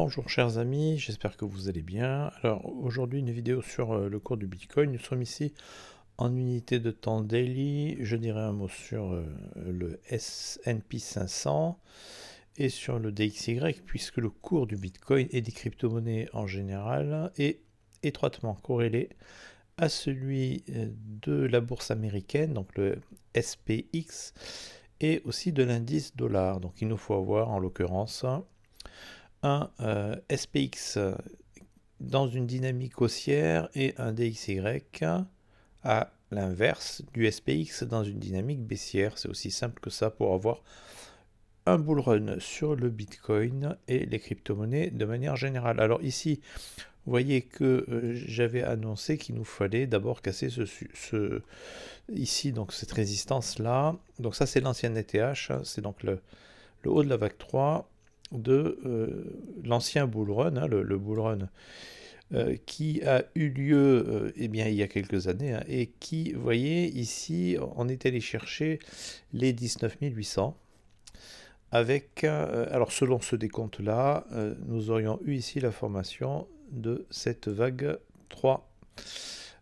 Bonjour chers amis, j'espère que vous allez bien. Alors aujourd'hui une vidéo sur le cours du Bitcoin. Nous sommes ici en unité de temps daily. Je dirai un mot sur le S&P 500 et sur le DXY puisque le cours du Bitcoin et des crypto-monnaies en général est étroitement corrélé à celui de la bourse américaine, donc le SPX, et aussi de l'indice dollar. Donc il nous faut avoir en l'occurrence un SPX dans une dynamique haussière et un DXY à l'inverse du SPX dans une dynamique baissière. C'est aussi simple que ça pour avoir un bull run sur le Bitcoin et les crypto-monnaies de manière générale. Alors ici, vous voyez que j'avais annoncé qu'il nous fallait d'abord casser ici, donc cette résistance-là. Donc ça, c'est l'ancienne ETH, hein, c'est donc le haut de la vague 3 de l'ancien bull run, hein, le bull run qui a eu lieu eh bien, il y a quelques années, hein, et qui, vous voyez, ici, on est allé chercher les 19 800 avec, alors selon ce décompte-là, nous aurions eu ici la formation de cette vague 3,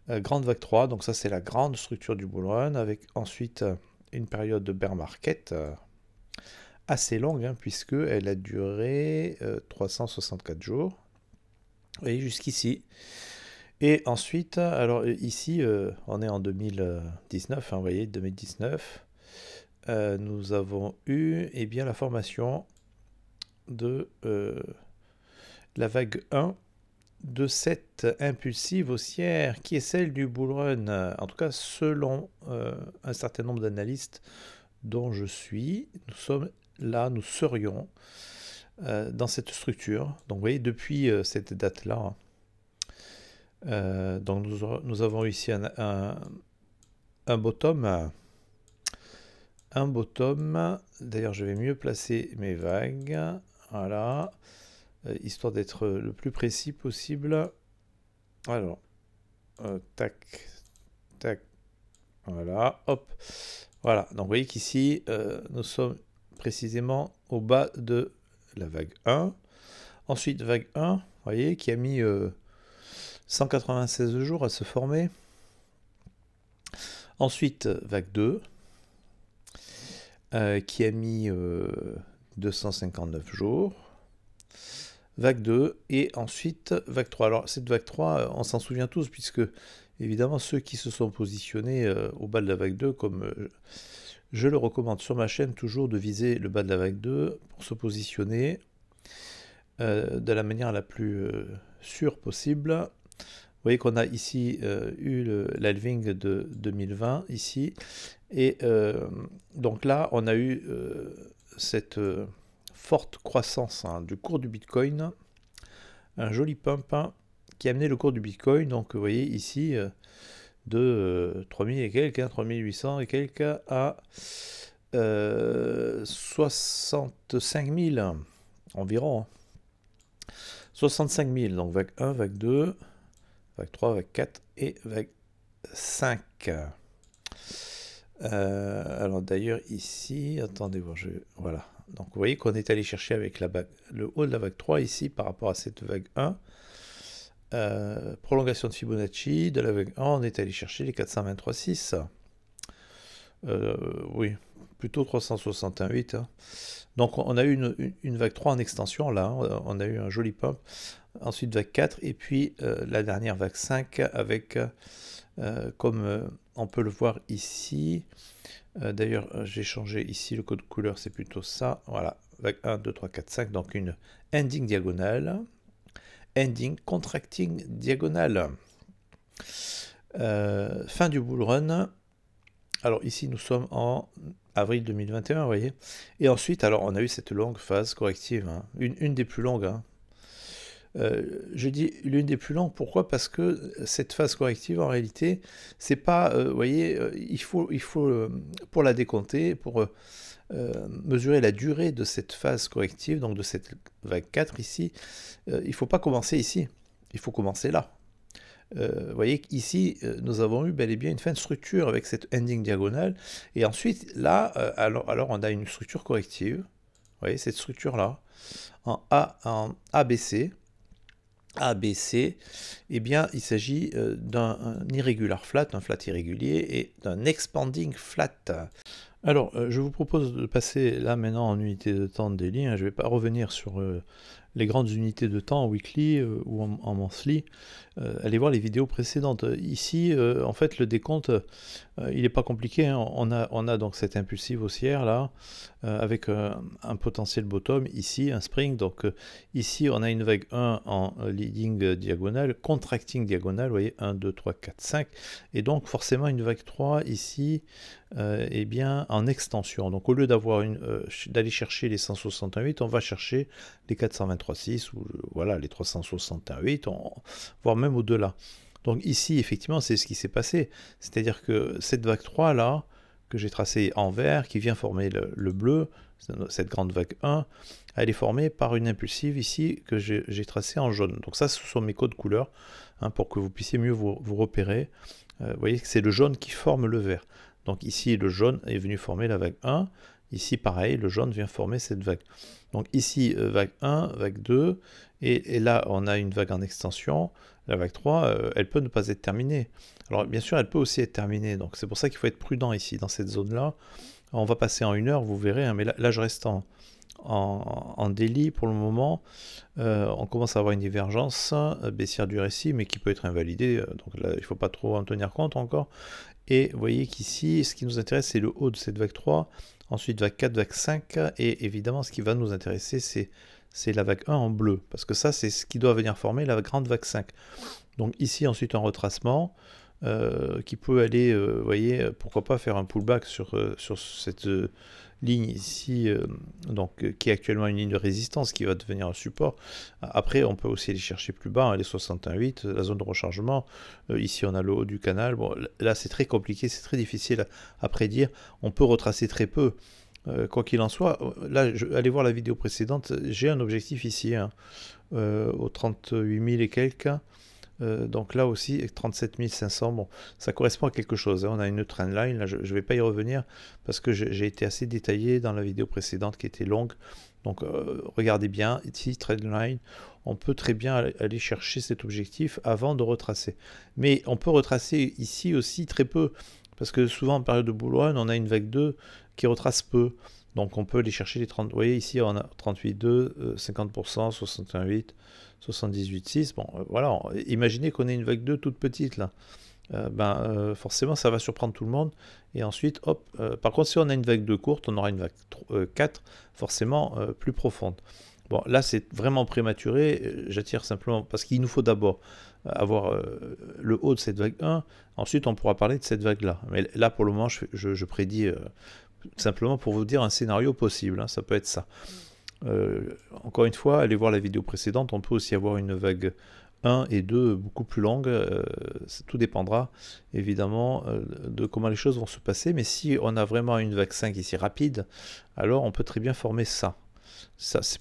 grande vague 3, donc ça c'est la grande structure du bull run, avec ensuite une période de bear market assez longue, hein, puisqu'elle a duré 364 jours, vous voyez, jusqu'ici. Et ensuite, alors ici, on est en 2019, hein, vous voyez, 2019, nous avons eu eh bien, la formation de la vague 1 de cette impulsive haussière qui est celle du bull run, en tout cas selon un certain nombre d'analystes dont je suis, nous serions dans cette structure. Donc vous voyez, depuis cette date-là, donc nous avons ici un bottom. Un bottom, d'ailleurs je vais mieux placer mes vagues, voilà, histoire d'être le plus précis possible. Alors, tac, tac, voilà, hop, voilà. Donc vous voyez qu'ici, nous sommes précisément au bas de la vague 1. Ensuite, vague 1, vous voyez, qui a mis 196 jours à se former. Ensuite, vague 2, qui a mis 259 jours. Vague 2, et ensuite vague 3. Alors cette vague 3, on s'en souvient tous, puisque évidemment ceux qui se sont positionnés au bas de la vague 2, comme je le recommande sur ma chaîne, toujours de viser le bas de la vague 2 pour se positionner de la manière la plus sûre possible. Vous voyez qu'on a ici eu l'halving de 2020 ici, et donc là on a eu cette forte croissance, hein, du cours du Bitcoin, un joli pump, hein, qui a amené le cours du Bitcoin, donc vous voyez ici de 3000 et quelques, hein, 3800 et quelques à 65 000 environ, hein. 65 000, donc vague 1, vague 2, vague 3, vague 4 et vague 5. Alors d'ailleurs ici, attendez voir, voilà. Donc vous voyez qu'on est allé chercher avec le haut de la vague 3 ici par rapport à cette vague 1. Prolongation de Fibonacci, de la vague 1, on est allé chercher les 423,6. Oui, plutôt 361,8. Hein. Donc on a eu une vague 3 en extension là, hein. On a eu un joli pump. Ensuite vague 4 et puis la dernière vague 5 avec, comme on peut le voir ici, d'ailleurs j'ai changé ici le code couleur, c'est plutôt ça, voilà, vague 1, 2, 3, 4, 5, donc une ending diagonale, ending contracting diagonale. Fin du bull run. Alors ici nous sommes en avril 2021, vous voyez, et ensuite alors on a eu cette longue phase corrective, hein, une des plus longues, hein. Je dis l'une des plus longues, pourquoi? Parce que cette phase corrective, en réalité, c'est pas, vous voyez, il faut pour la décompter, pour mesurer la durée de cette phase corrective, donc de cette vague 4 ici, il ne faut pas commencer ici, il faut commencer là. Vous voyez qu'ici, nous avons eu bel et bien une fin de structure avec cette ending diagonale, et ensuite, là, alors on a une structure corrective, vous voyez, cette structure-là, en ABC. ABC, eh bien, il s'agit d'un irregular flat, un flat irrégulier, et d'un expanding flat. Alors, je vous propose de passer là maintenant en unité de temps de daily. Je ne vais pas revenir sur les grandes unités de temps en weekly ou en monthly. Allez voir les vidéos précédentes. Ici, en fait, le décompte, il n'est pas compliqué. Hein. On a donc cette impulsive haussière là, avec un potentiel bottom, ici, un spring. Donc ici, on a une vague 1 en leading diagonale, contracting diagonale, vous voyez, 1, 2, 3, 4, 5. Et donc forcément une vague 3 ici, eh bien, en extension. Donc au lieu d'aller chercher les 168, on va chercher les 423,6 ou voilà, les 368, voire même au-delà. Donc ici, effectivement, c'est ce qui s'est passé. C'est-à-dire que cette vague 3 là, que j'ai tracée en vert, qui vient former le bleu, cette grande vague 1, elle est formée par une impulsive ici que j'ai tracée en jaune. Donc ça, ce sont mes codes couleurs, hein, pour que vous puissiez mieux vous repérer. Vous voyez que c'est le jaune qui forme le vert. Donc ici, le jaune est venu former la vague 1. Ici, pareil, le jaune vient former cette vague. Donc ici, vague 1, vague 2, et là, on a une vague en extension. La vague 3, elle peut ne pas être terminée. Alors, bien sûr, elle peut aussi être terminée. Donc, c'est pour ça qu'il faut être prudent ici, dans cette zone-là. On va passer en 1 heure, vous verrez. Hein, mais là, je reste en daily pour le moment. On commence à avoir une divergence baissière du récit, mais qui peut être invalidée. Donc là, il ne faut pas trop en tenir compte encore. Et vous voyez qu'ici, ce qui nous intéresse, c'est le haut de cette vague 3. Ensuite, vague 4, vague 5. Et évidemment, ce qui va nous intéresser, c'est la vague 1 en bleu. Parce que ça, c'est ce qui doit venir former la grande vague 5. Donc ici, ensuite, un retracement qui peut aller, vous voyez, pourquoi pas faire un pullback sur cette ligne ici, donc, qui est actuellement une ligne de résistance, qui va devenir un support. Après, on peut aussi aller chercher plus bas, hein, les 61,8, la zone de rechargement. Ici, on a le haut du canal. Bon, là, c'est très compliqué, c'est très difficile à prédire. On peut retracer très peu. Quoi qu'il en soit, là, allez voir la vidéo précédente, j'ai un objectif ici, hein, aux 38 000 et quelques. Donc là aussi, 37 500, bon, ça correspond à quelque chose. Hein. On a une trendline, là je ne vais pas y revenir parce que j'ai été assez détaillé dans la vidéo précédente qui était longue. Donc regardez bien, ici, trendline, on peut très bien aller chercher cet objectif avant de retracer. Mais on peut retracer ici aussi très peu, parce que souvent en période de bull run, on a une vague 2 qui retrace peu. Donc on peut aller chercher les 30, vous voyez ici on a 38,2, 50%, 61,8, 78,6, bon voilà, imaginez qu'on ait une vague 2 toute petite là, forcément ça va surprendre tout le monde, et ensuite hop, par contre si on a une vague 2 courte, on aura une vague 4 forcément plus profonde. Bon là c'est vraiment prématuré, j'attire simplement, parce qu'il nous faut d'abord avoir le haut de cette vague 1, ensuite on pourra parler de cette vague là, mais là pour le moment je prédis simplement pour vous dire un scénario possible, hein, ça peut être ça. Encore une fois, allez voir la vidéo précédente, on peut aussi avoir une vague 1 et 2 beaucoup plus longue, tout dépendra évidemment de comment les choses vont se passer, mais si on a vraiment une vague 5 ici rapide, alors on peut très bien former ça.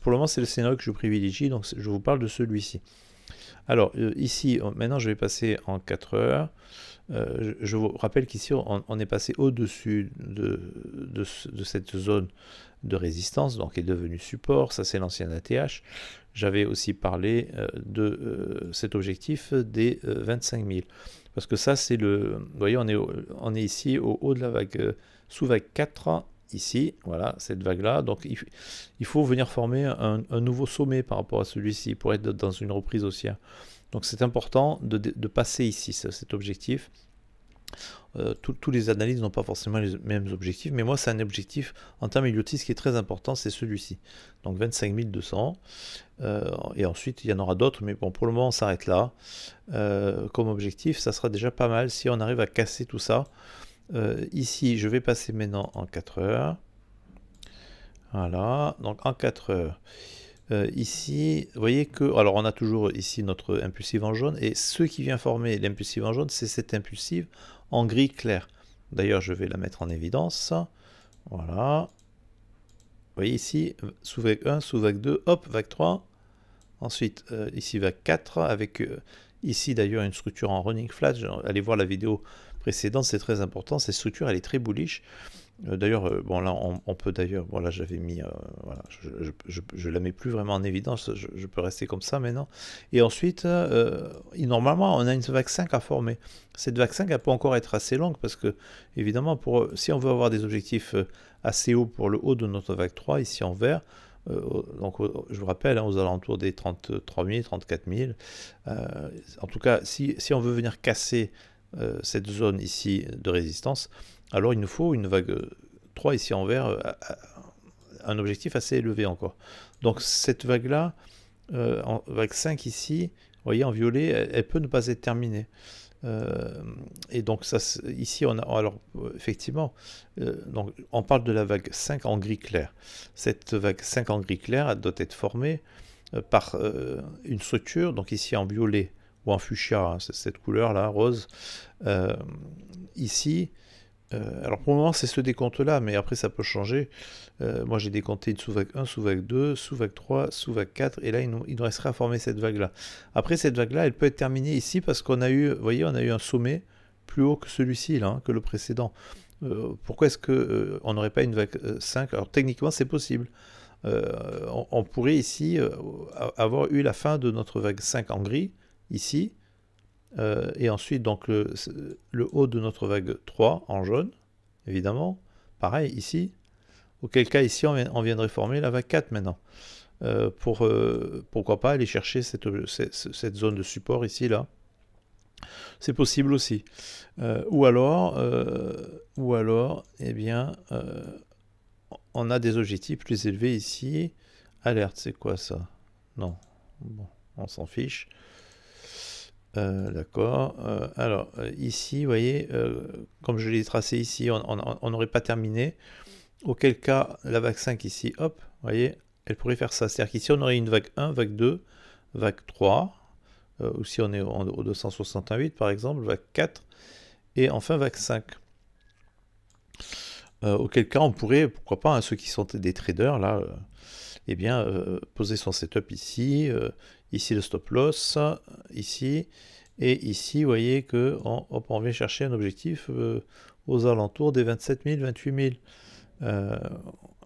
Pour le moment c'est le scénario que je privilégie, donc je vous parle de celui-ci. Alors ici, maintenant je vais passer en 4 heures. Je vous rappelle qu'ici on est passé au-dessus de cette zone de résistance, donc est devenu support, ça c'est l'ancien ATH. J'avais aussi parlé de cet objectif des 25 000, parce que ça c'est le, vous voyez on est ici au haut de la vague, sous vague 4, ici, voilà, cette vague-là, donc il faut venir former un nouveau sommet par rapport à celui-ci, pour être dans une reprise haussière. Donc c'est important de passer ici, cet objectif. Tous les analystes n'ont pas forcément les mêmes objectifs, mais moi c'est un objectif en termes idiotistes qui est très important, c'est celui-ci. Donc 25 200, et ensuite il y en aura d'autres, mais bon pour le moment on s'arrête là. Comme objectif, ça sera déjà pas mal si on arrive à casser tout ça. Ici je vais passer maintenant en 4 heures. Voilà, donc en 4 heures. Ici, vous voyez que, alors on a toujours ici notre impulsive en jaune, et ce qui vient former l'impulsive en jaune, c'est cette impulsive en gris clair. D'ailleurs, je vais la mettre en évidence. Voilà. Vous voyez ici, sous vague 1, sous vague 2, hop, vague 3. Ensuite, ici vague 4, avec Ici d'ailleurs une structure en running flat, allez voir la vidéo précédente, c'est très important, cette structure elle est très bullish. D'ailleurs, bon là on peut d'ailleurs, bon là j'avais mis, voilà, je la mets plus vraiment en évidence, je peux rester comme ça maintenant. Et ensuite, normalement on a une vague 5 à former. Cette vague 5 elle peut encore être assez longue parce que évidemment si on veut avoir des objectifs assez hauts pour le haut de notre vague 3, ici en vert, donc je vous rappelle, hein, aux alentours des 33 000, 34 000. En tout cas, si on veut venir casser cette zone ici de résistance, alors il nous faut une vague 3 ici en vert, un objectif assez élevé encore. Donc cette vague-là, en vague 5 ici, vous voyez en violet, elle peut ne pas être terminée. Et donc ça, ici on a, alors effectivement, donc on parle de la vague 5 en gris clair. Cette vague 5 en gris clair, elle doit être formée par une structure, donc ici en violet ou en fuchsia, hein, c'est cette couleur là, rose. Ici, alors pour le moment c'est ce décompte là, mais après ça peut changer. Moi j'ai décompté une sous-vague 1, sous-vague 2, sous-vague 3, sous-vague 4, et là il nous resterait à former cette vague là. Après cette vague là, elle peut être terminée ici parce qu'on a eu, vous voyez, on a eu un sommet plus haut que celui-ci là, hein, que le précédent. Pourquoi est-ce que on n'aurait pas une vague 5? Alors techniquement c'est possible. On pourrait ici avoir eu la fin de notre vague 5 en gris, ici, et ensuite donc le haut de notre vague 3 en jaune, évidemment, pareil ici, auquel cas ici on viendrait former la vague 4 maintenant, pourquoi pas aller chercher cette zone de support ici, là, c'est possible aussi, ou alors, eh bien, on a des objectifs plus élevés ici. Alerte, c'est quoi ça? Non, bon, on s'en fiche. D'accord. Alors, ici, vous voyez, comme je l'ai tracé ici, on n'aurait pas terminé. Auquel cas, la vague 5 ici, hop, vous voyez, elle pourrait faire ça. C'est-à-dire qu'ici, on aurait une vague 1, vague 2, vague 3, ou si on est au 268, par exemple, vague 4, et enfin vague 5. Auquel cas, on pourrait, pourquoi pas, hein, ceux qui sont des traders, là, eh bien, poser son setup ici, ici le stop loss, ici, et ici, vous voyez que on vient chercher un objectif aux alentours des 27 000, 28 000,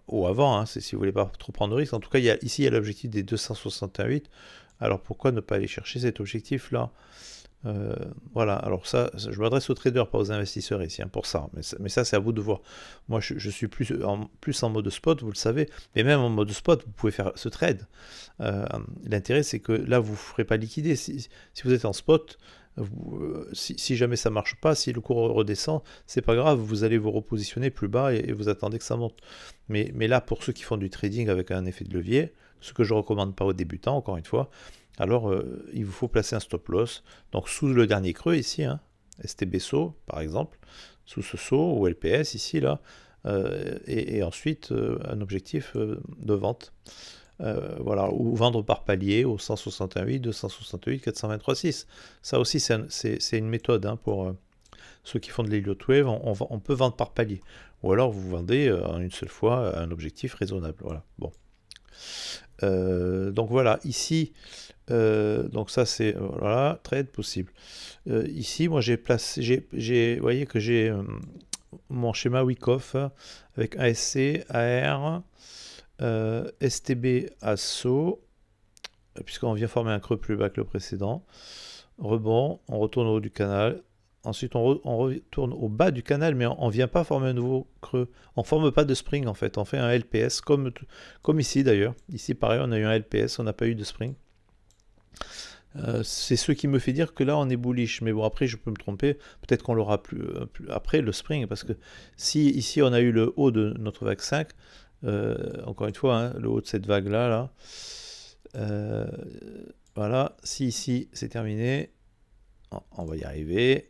ou avant, hein, si vous voulez pas trop prendre de risque. En tout cas, ici, il y a l'objectif des 268, alors pourquoi ne pas aller chercher cet objectif-là? Voilà, alors ça, je m'adresse aux traders, pas aux investisseurs ici, hein, pour ça, mais ça c'est à vous de voir. Moi je suis plus en mode spot, vous le savez, mais même en mode spot, vous pouvez faire ce trade. L'intérêt c'est que là vous ne ferez pas liquider. Si vous êtes en spot, si jamais ça marche pas, si le cours redescend, c'est pas grave, vous allez vous repositionner plus bas et vous attendez que ça monte. Mais là, pour ceux qui font du trading avec un effet de levier, ce que je recommande pas aux débutants, encore une fois, alors il vous faut placer un stop loss, donc sous le dernier creux ici, hein, STB saut par exemple, sous ce saut, ou LPS ici, là, et ensuite un objectif de vente. Voilà, ou vendre par palier au 168, 268, 423, 6. Ça aussi c'est une méthode, hein, pour ceux qui font de l'Elliott Wave, on peut vendre par palier. Ou alors vous vendez en une seule fois un objectif raisonnable. Voilà, bon. Donc voilà, ici, donc ça c'est, voilà, trade possible. Ici, moi j'ai placé, vous voyez que j'ai mon schéma Wyckoff avec ASC, AR, STB à saut, puisqu'on vient former un creux plus bas que le précédent. Rebond, on retourne au haut du canal. Ensuite, on retourne au bas du canal, mais on ne vient pas former un nouveau creux. On ne forme pas de spring, en fait. On fait un LPS, comme ici, d'ailleurs. Ici, pareil, on a eu un LPS, on n'a pas eu de spring. C'est ce qui me fait dire que là, on est bullish. Mais bon, après, je peux me tromper. Peut-être qu'on l'aura plus après, le spring. Parce que si ici, on a eu le haut de notre vague 5, encore une fois, hein, le haut de cette vague-là, voilà. Si ici, c'est terminé, on va y arriver.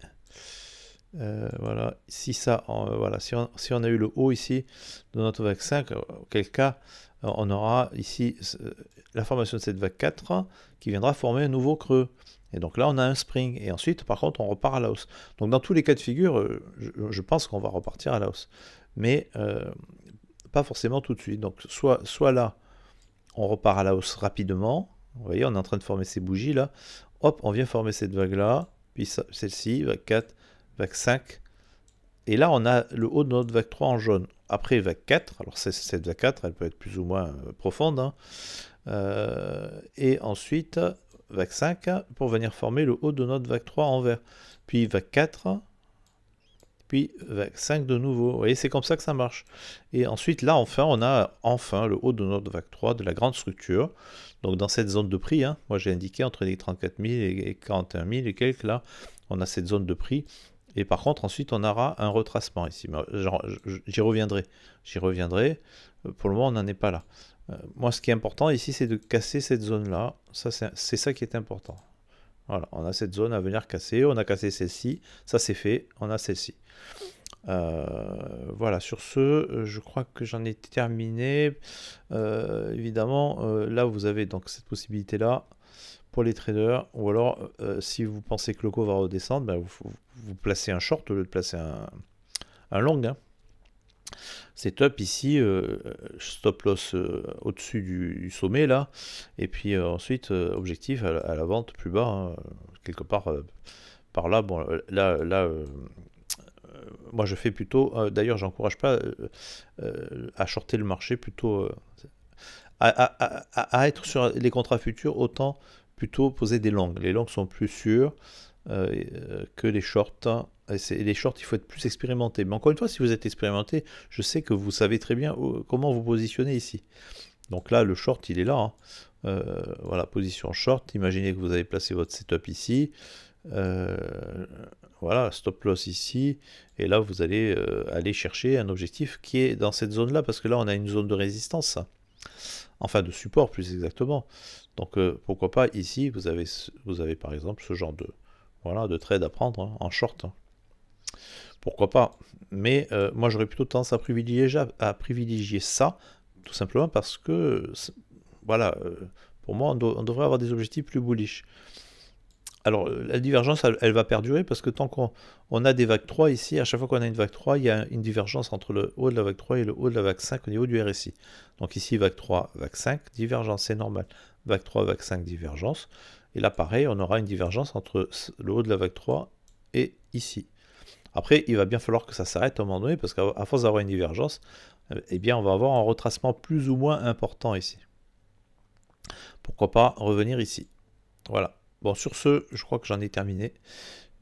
Voilà, si ça, voilà, si on a eu le haut ici de notre vague 5, auquel cas on aura ici la formation de cette vague 4 qui viendra former un nouveau creux. Et donc là on a un spring, et ensuite par contre on repart à la hausse. Donc dans tous les cas de figure, je pense qu'on va repartir à la hausse, mais pas forcément tout de suite. Donc soit là on repart à la hausse rapidement, vous voyez on est en train de former ces bougies là, hop, on vient former cette vague-là, puis celle-ci, vague 4, vague 5. Et là, on a le haut de notre vague 3 en jaune. Après, vague 4, alors cette vague 4, elle peut être plus ou moins profonde. Hein. Et ensuite, vague 5, pour venir former le haut de notre vague 3 en vert. Puis vague 4, puis vague 5 de nouveau. Vous voyez, c'est comme ça que ça marche. Et ensuite, là, enfin, on a enfin le haut de notre vague 3 de la grande structure. Donc, dans cette zone de prix, hein, moi j'ai indiqué entre les 34 000 et 41 000 et quelques, là, on a cette zone de prix. Et par contre, ensuite, on aura un retracement ici. J'y reviendrai. J'y reviendrai. Pour le moment, on n'en est pas là. Moi, ce qui est important ici, c'est de casser cette zone-là. C'est ça qui est important. Voilà, on a cette zone à venir casser. On a cassé celle-ci. Ça, c'est fait. On a celle-ci. Voilà, sur ce, je crois que j'en ai terminé. Évidemment, là, vous avez donc cette possibilité-là pour les traders, ou alors si vous pensez que le cours va redescendre, ben, vous placez un short au lieu de placer un long. Hein. C'est top ici, stop loss au-dessus du sommet là, et puis ensuite objectif à la vente plus bas, hein, quelque part par là. Bon, là moi je fais plutôt, d'ailleurs j'encourage pas à shorter le marché, plutôt à être sur les contrats futurs, autant plutôt poser des longues. Les longues sont plus sûres que les shorts. Et les shorts, il faut être plus expérimenté. Mais encore une fois, si vous êtes expérimenté, je sais que vous savez très bien comment vous positionner ici. Donc là, le short, il est là. Hein. Voilà, position short. Imaginez que vous avez placé votre setup ici. Voilà, stop loss ici. Et là, vous allez aller chercher un objectif qui est dans cette zone-là, parce que là, on a une zone de résistance. Enfin, de support, plus exactement. Donc, pourquoi pas, ici, vous avez par exemple ce genre de trade à prendre hein, en short. Hein. Pourquoi pas. Mais moi, j'aurais plutôt tendance à privilégier ça, tout simplement parce que, voilà, pour moi, on devrait avoir des objectifs plus bullish. Alors, la divergence, elle va perdurer parce que tant qu'on a des vagues 3 ici, à chaque fois qu'on a une vague 3, il y a une divergence entre le haut de la vague 3 et le haut de la vague 5 au niveau du RSI. Donc ici, vague 3, vague 5, divergence, c'est normal. Vague 3, vague 5, divergence. Et là, pareil, on aura une divergence entre le haut de la vague 3 et ici. Après, il va bien falloir que ça s'arrête à un moment donné, parce qu'à force d'avoir une divergence, eh bien, on va avoir un retracement plus ou moins important ici. Pourquoi pas revenir ici. Voilà. Bon, sur ce, je crois que j'en ai terminé.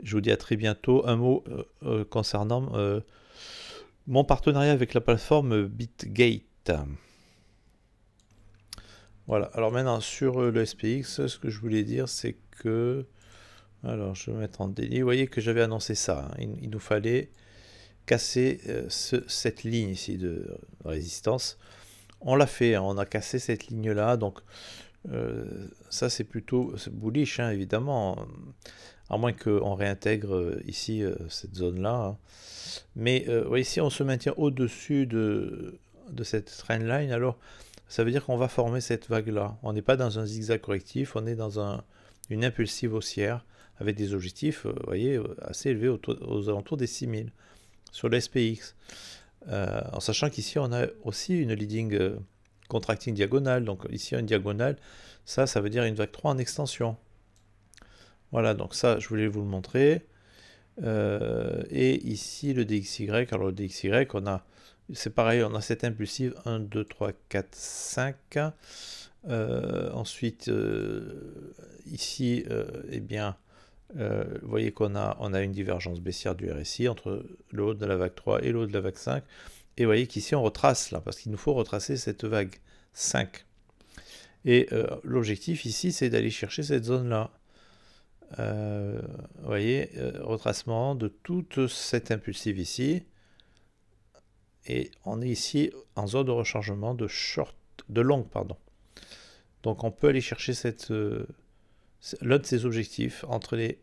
Je vous dis à très bientôt. Un mot concernant mon partenariat avec la plateforme BitGate. Voilà. Alors maintenant, sur le SPX, ce que je voulais dire, c'est que... Alors, je vais mettre en délit. Vous voyez que j'avais annoncé ça. Hein. Il nous fallait casser cette ligne ici de résistance. On l'a fait. Hein. On a cassé cette ligne-là. Donc... ça c'est plutôt bullish hein, évidemment, à moins qu'on réintègre ici cette zone là hein. Mais ouais, ici on se maintient au-dessus de cette trendline, alors ça veut dire qu'on va former cette vague là. On n'est pas dans un zigzag correctif, on est dans une impulsive haussière avec des objectifs vous voyez, assez élevés aux alentours des 6000 sur le SPX, en sachant qu'ici on a aussi une leading contracting diagonale, donc ici une diagonale, ça veut dire une vague 3 en extension. Voilà, donc ça je voulais vous le montrer. Et ici le DXY, alors le DXY, c'est pareil, on a cette impulsive 1, 2, 3, 4, 5. Ensuite, ici, eh bien, vous voyez qu'on a une divergence baissière du RSI entre le haut de la vague 3 et le haut de la vague 5. Et vous voyez qu'ici on retrace là, parce qu'il nous faut retracer cette vague 5. Et l'objectif ici, c'est d'aller chercher cette zone-là. Vous voyez, retracement de toute cette impulsive ici. Et on est ici en zone de rechargement de long, pardon. Donc on peut aller chercher l'un de ces objectifs entre les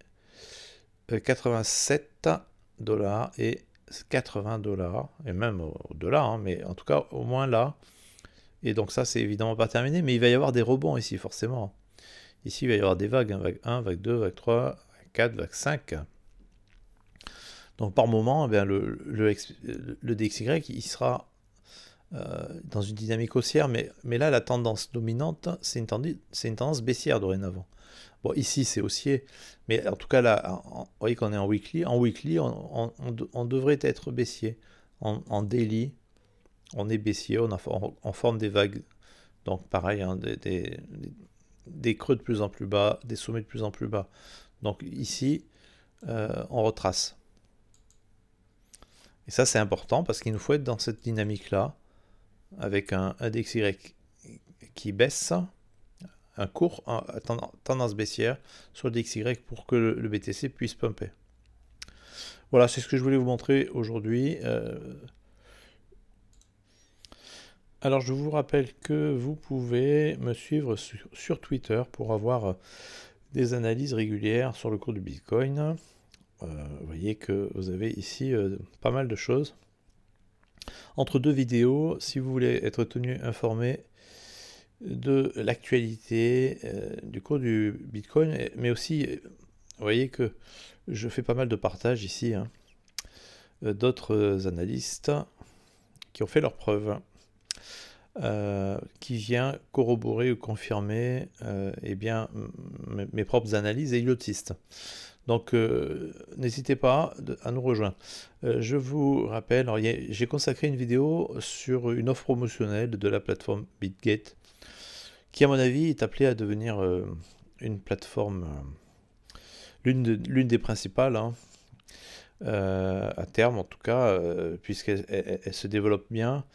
87 $ et 80 $, et même au-delà, hein, mais en tout cas au moins là. Et donc ça c'est évidemment pas terminé, mais il va y avoir des rebonds ici forcément. Ici il va y avoir des vagues, hein, vague 1, vague 2, vague 3, vague 4, vague 5. Donc par moment, eh bien, le DXY il sera dans une dynamique haussière, mais là la tendance dominante c'est une tendance baissière dorénavant. Bon, ici c'est haussier, mais en tout cas là, vous voyez qu'on est en weekly. En weekly, on devrait être baissier. En daily, on est baissier, on forme des vagues. Donc pareil, hein, des creux de plus en plus bas, des sommets de plus en plus bas. Donc ici, on retrace. Et ça c'est important parce qu'il nous faut être dans cette dynamique-là, avec un DXY qui baisse, un court tendance baissière sur le DXY pour que le BTC puisse pumper. Voilà, c'est ce que je voulais vous montrer aujourd'hui. Alors je vous rappelle que vous pouvez me suivre sur Twitter pour avoir des analyses régulières sur le cours du Bitcoin. Vous voyez que vous avez ici pas mal de choses. Entre deux vidéos, si vous voulez être tenu informé de l'actualité du cours du Bitcoin, mais aussi, vous voyez que je fais pas mal de partages ici, hein, d'autres analystes qui ont fait leurs preuves, qui vient corroborer ou confirmer eh bien, mes propres analyses et idiotistes. Donc n'hésitez pas à nous rejoindre. Je vous rappelle, j'ai consacré une vidéo sur une offre promotionnelle de la plateforme BitGet, qui à mon avis est appelée à devenir une plateforme, l'une des principales, hein, à terme en tout cas, puisqu'elle se développe bien.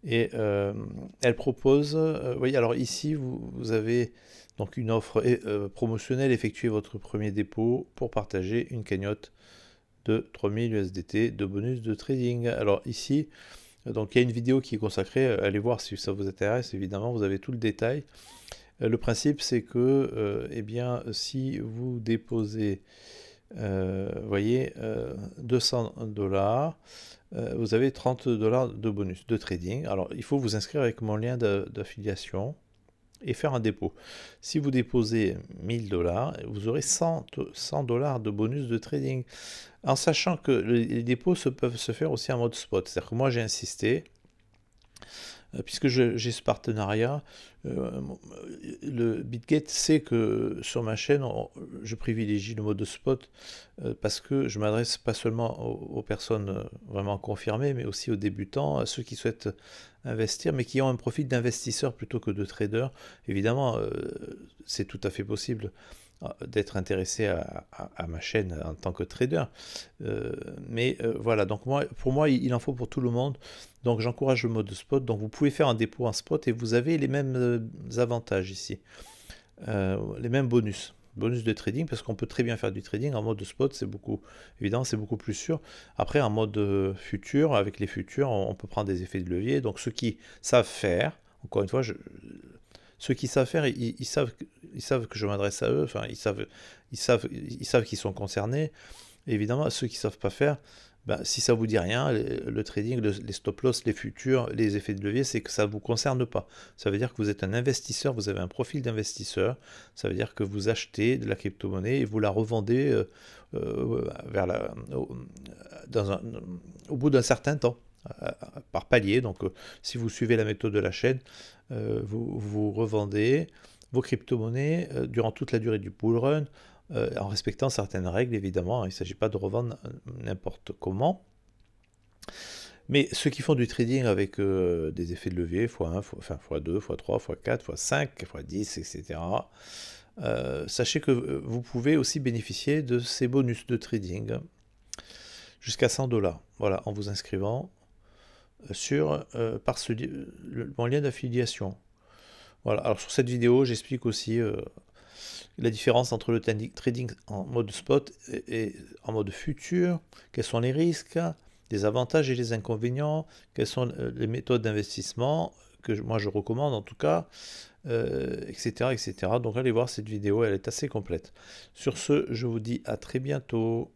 Et elle propose, voyez, alors ici vous avez donc une offre promotionnelle, effectuez votre premier dépôt pour partager une cagnotte de 3000 USDT de bonus de trading. Alors ici, donc il y a une vidéo qui est consacrée, allez voir si ça vous intéresse, évidemment, vous avez tout le détail. Le principe c'est que, eh bien, si vous déposez, voyez, 200 $, vous avez 30 $ de bonus de trading. Alors il faut vous inscrire avec mon lien d'affiliation et faire un dépôt. Si vous déposez 1000 $, vous aurez 100 $ de bonus de trading, en sachant que les dépôts peuvent se faire aussi en mode spot. C'est-à-dire que moi j'ai insisté, puisque j'ai ce partenariat, le BitGet sait que sur ma chaîne, je privilégie le mode spot parce que je m'adresse pas seulement aux personnes vraiment confirmées, mais aussi aux débutants, à ceux qui souhaitent investir, mais qui ont un profil d'investisseur plutôt que de trader. Évidemment, c'est tout à fait possible d'être intéressé à ma chaîne en tant que trader, mais voilà, donc pour moi il en faut pour tout le monde, donc j'encourage le mode spot. Donc vous pouvez faire un dépôt en spot et vous avez les mêmes avantages ici, les mêmes bonus de trading, parce qu'on peut très bien faire du trading en mode spot, c'est beaucoup, évidemment c'est beaucoup plus sûr. Après en mode futur, avec les futurs, on peut prendre des effets de levier. Donc ceux qui savent faire, encore une fois, ceux qui savent faire, ils savent que je m'adresse à eux, enfin ils savent qu'ils sont concernés. Et évidemment, ceux qui ne savent pas faire, ben, si ça ne vous dit rien, le trading, les stop-loss, les futurs, les effets de levier, c'est que ça ne vous concerne pas. Ça veut dire que vous êtes un investisseur, vous avez un profil d'investisseur, ça veut dire que vous achetez de la crypto-monnaie et vous la revendez au bout d'un certain temps, par palier. Donc si vous suivez la méthode de la chaîne, vous revendez vos crypto-monnaies durant toute la durée du bull run, en respectant certaines règles, évidemment. Il ne s'agit pas de revendre n'importe comment. Mais ceux qui font du trading avec des effets de levier, x1, x2, x3, x4, x5, x10, etc., sachez que vous pouvez aussi bénéficier de ces bonus de trading jusqu'à 100 $, voilà, en vous inscrivant par mon lien d'affiliation. Voilà. Alors sur cette vidéo, j'explique aussi la différence entre le trading en mode spot et en mode futur, quels sont les risques, les avantages et les inconvénients, quelles sont les méthodes d'investissement que moi je recommande en tout cas, etc., etc. Donc allez voir cette vidéo, elle est assez complète. Sur ce, je vous dis à très bientôt.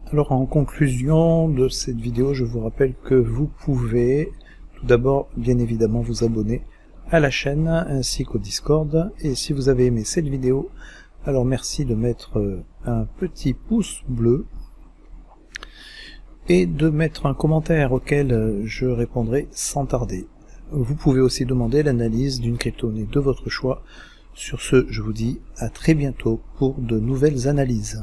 Alors en conclusion de cette vidéo, je vous rappelle que vous pouvez tout d'abord bien évidemment vous abonner à la chaîne ainsi qu'au Discord, et si vous avez aimé cette vidéo, alors merci de mettre un petit pouce bleu et de mettre un commentaire auquel je répondrai sans tarder. Vous pouvez aussi demander l'analyse d'une crypto-monnaie de votre choix Sur ce, je vous dis à très bientôt pour de nouvelles analyses.